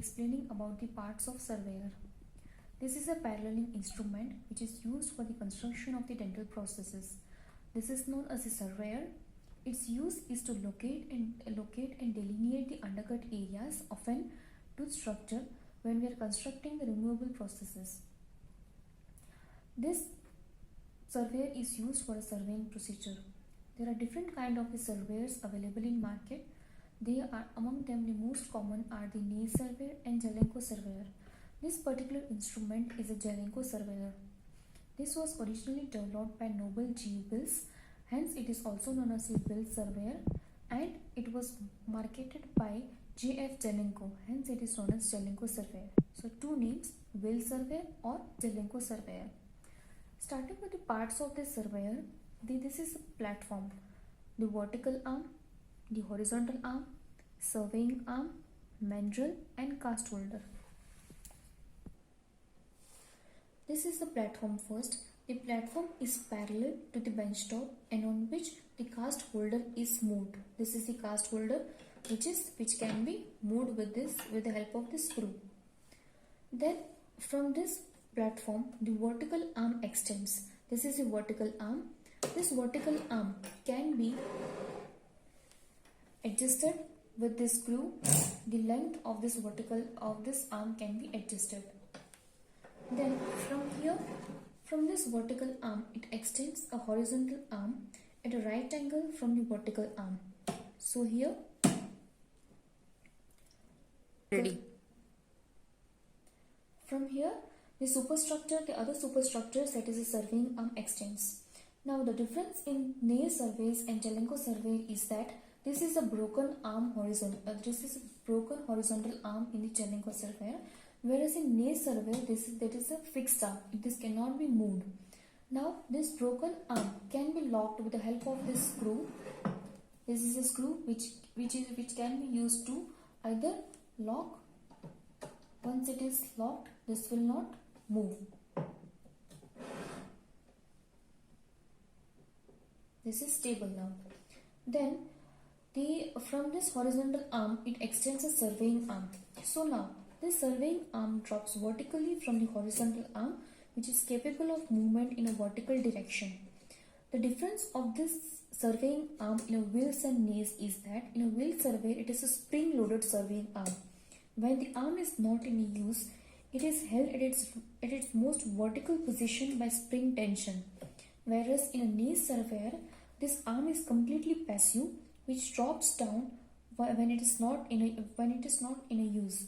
explaining about the parts of surveyor. This is a paralleling instrument which is used for the construction of the dental processes. This is known as a surveyor. Its use is to locate and delineate the undercut areas of an tooth structure when we are constructing the removable processes. This surveyor is used for a surveying procedure. There are different kind of the surveyors available in market. They are among them the most common are the nail surveyor and Zelenko surveyor. This particular instrument is a Zelenko surveyor. This was originally developed by Noble G. Wills, hence it is also known as a Wills surveyor, and it was marketed by J.F. Zelenko, hence it is known as Zelenko surveyor. So two names, Wills surveyor or Zelenko surveyor. Starting with the parts of the surveyor, this is a platform, the vertical arm, the horizontal arm, surveying arm, mandrel and cast holder. This is the platform first. The platform is parallel to the bench top and on which the cast holder is moved. This is the cast holder which can be moved with the help of the screw. Then from this platform the vertical arm extends. This is the vertical arm. This vertical arm can be adjusted with this screw. The length of this arm can be adjusted. Then from this vertical arm, it extends a horizontal arm at a right angle from the vertical arm. So here, ready. From here, the other superstructure that is a surveying arm extends. Now the difference in nail surveys and Zelenko survey is that this is a broken horizontal arm in the Zelenko surveyor, whereas in nail surveyor that is a fixed arm. This cannot be moved. Now this broken arm can be locked with the help of this screw. This is a screw which can be used to either lock. Once it is locked, this will not move. This is stable now. Then from this horizontal arm, it extends a surveying arm. So now this surveying arm drops vertically from the horizontal arm, which is capable of movement in a vertical direction. The difference of this surveying arm in a Wills and nails is that in a Wills surveyor, it is a spring-loaded surveying arm. When the arm is not in use, it is held at its most vertical position by spring tension. Whereas in a nail surveyor, this arm is completely passive, which drops down when it is not in a use.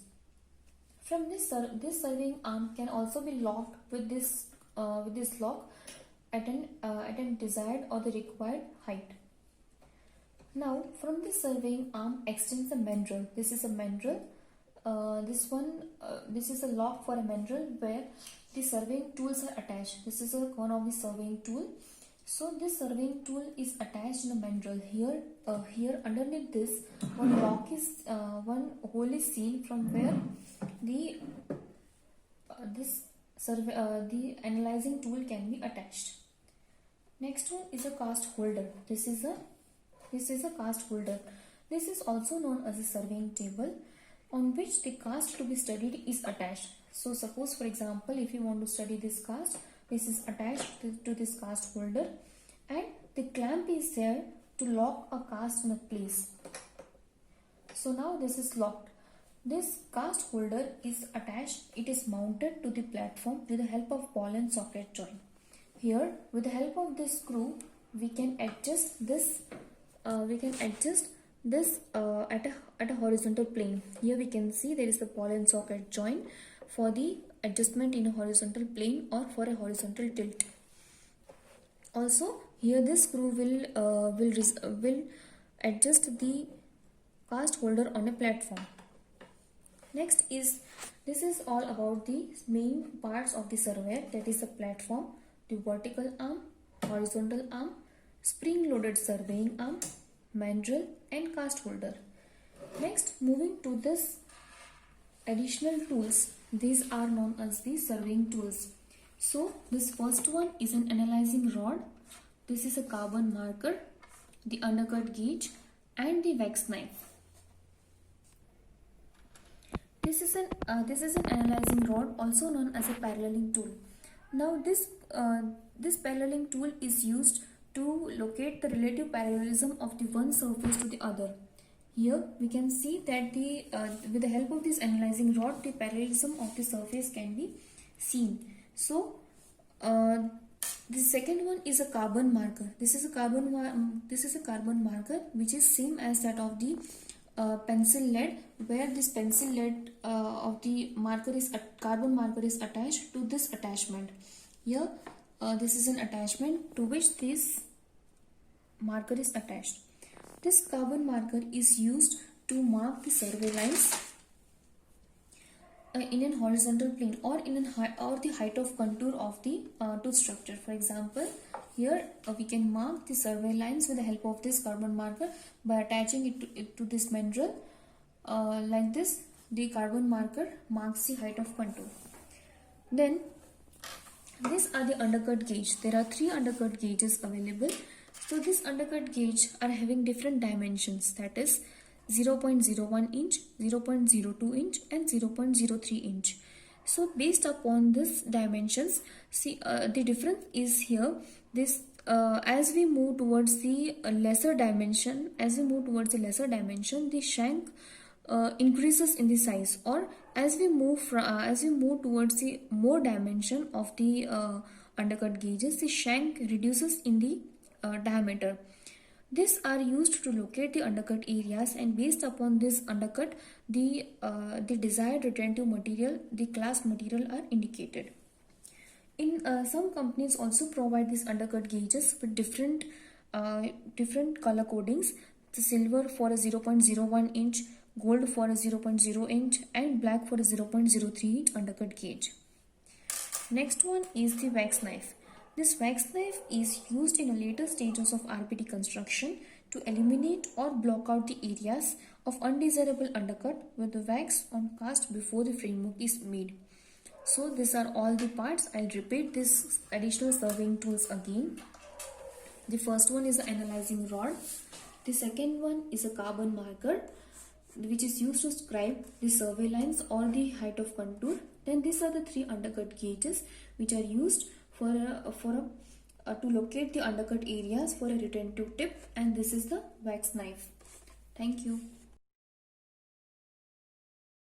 From this surveying arm can also be locked with this lock at an desired or the required height. Now from this surveying arm extends a mandrel. This is a mandrel. This is a lock for a mandrel where the surveying tools are attached. This is one of the surveying tool. So this surveying tool is attached in a mandrel. Here underneath this, one hole is seen from where the analyzing tool can be attached. Next one is a cast holder. This is a cast holder. This is also known as a surveying table on which the cast to be studied is attached. So suppose for example, if you want to study this cast, this is attached to this cast holder and the clamp is there to lock a cast in a place. So now this is locked. This cast holder is attached. It is mounted to the platform with the help of ball and socket joint. Here with the help of this screw we can adjust this at a horizontal plane. Here we can see there is a ball and socket joint for the adjustment in a horizontal plane or for a horizontal tilt. Also here this screw will adjust the cast holder on a platform. Next is this is all about the main parts of the surveyor, that is the platform, the vertical arm, horizontal arm, spring loaded surveying arm, mandrel and cast holder. Next, moving to this additional tools, these are known as the surveying tools. So this first one is an analyzing rod. This is a carbon marker, the undercut gauge and the wax knife. This is an analyzing rod, also known as a paralleling tool. Now this paralleling tool is used to locate the relative parallelism of the one surface to the other. Here we can see that with the help of this analyzing rod, the parallelism of the surface can be seen. So the second one is a carbon marker. This is a carbon marker which is same as that of the pencil lead, where this pencil lead of the carbon marker is attached to this attachment. Here this is an attachment to which this marker is attached. This carbon marker is used to mark the survey lines in a horizontal plane or the height of contour of the tooth structure. For example, here we can mark the survey lines with the help of this carbon marker by attaching it to this mandrel. Like this, the carbon marker marks the height of contour. Then these are the undercut gauge. There are 3 undercut gauges available. So these undercut gauge are having different dimensions, that is 0.01 inch, 0.02 inch and 0.03 inch. So based upon this dimensions, see the difference is here. This as we move towards the lesser dimension, the shank increases in the size, or as we move towards the more dimension of the undercut gauges, the shank reduces in the diameter. These are used to locate the undercut areas, and based upon this undercut, the desired retentive material, the class material, are indicated. In some companies also provide these undercut gauges with different color codings. The silver for a 0.01 inch, gold for a 0.0 inch and black for a 0.03 inch undercut gauge. Next one is the wax knife. This wax knife is used in the later stages of RPT construction to eliminate or block out the areas of undesirable undercut with the wax on cast before the framework is made. So these are all the parts. I'll repeat these additional surveying tools again. The first one is the analyzing rod. The second one is a carbon marker, which is used to scribe the survey lines or the height of contour. Then these are the 3 undercut gauges which are used to locate the undercut areas for a retentive tip, and this is the wax knife. Thank you.